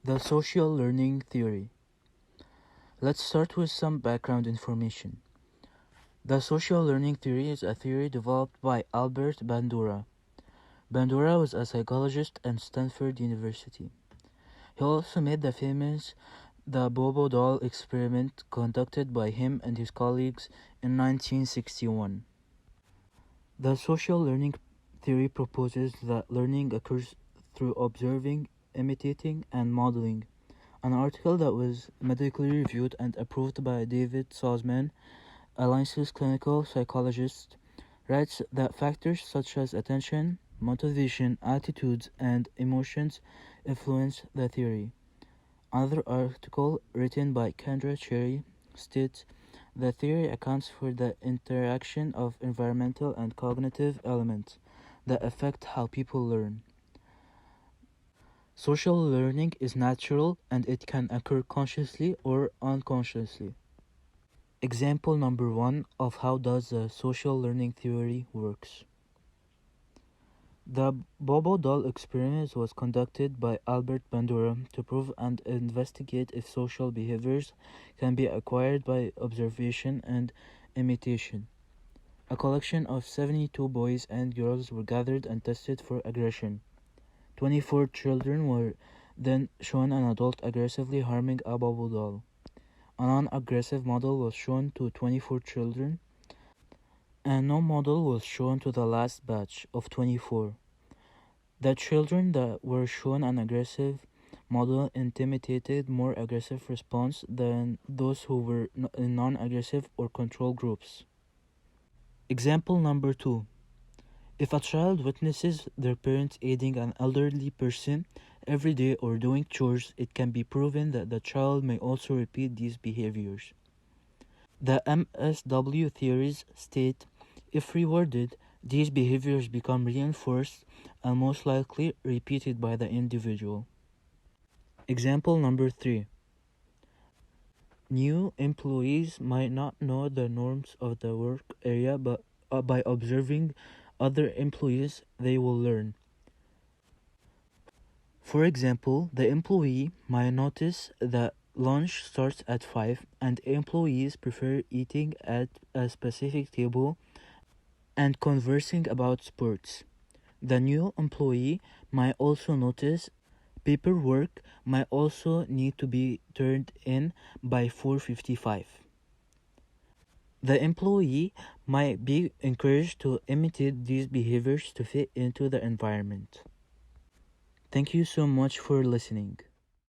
The social learning theory. Let's start with some background information. The social learning theory is a theory developed by Albert Bandura. Bandura was a psychologist at Stanford University. He also made the famous Bobo doll experiment conducted by him and his colleagues in 1961. The social learning theory proposes that learning occurs through observing, imitating, and modeling. An article that was medically reviewed and approved by David Salzman, a licensed clinical psychologist, writes that factors such as attention, motivation, attitudes, and emotions influence the theory. Another article written by Kendra Cherry states the theory accounts for the interaction of environmental and cognitive elements that affect how people learn. Social learning is natural and it can occur consciously or unconsciously. Example number 1 of how does the social learning theory works. The Bobo doll experiment was conducted by Albert Bandura to prove and investigate if social behaviors can be acquired by observation and imitation. A collection of 72 boys and girls were gathered and tested for aggression. 24 children were then shown an adult aggressively harming a Bobo doll. A non-aggressive model was shown to 24 children, and no model was shown to the last batch of 24. The children that were shown an aggressive model intimidated more aggressive response than those who were in non-aggressive or control groups. Example number 2. If a child witnesses their parents aiding an elderly person every day or doing chores, it can be proven that the child may also repeat these behaviors. The MSW theories state if rewarded, these behaviors become reinforced and most likely repeated by the individual. Example number 3. New employees might not know the norms of the work area, but by observing other employees, they will learn. For example, the employee might notice that lunch starts at 5 and employees prefer eating at a specific table and conversing about sports. The new employee might also notice paperwork might also need to be turned in by 4:55. The employee might be encouraged to imitate these behaviors to fit into the environment. Thank you so much for listening.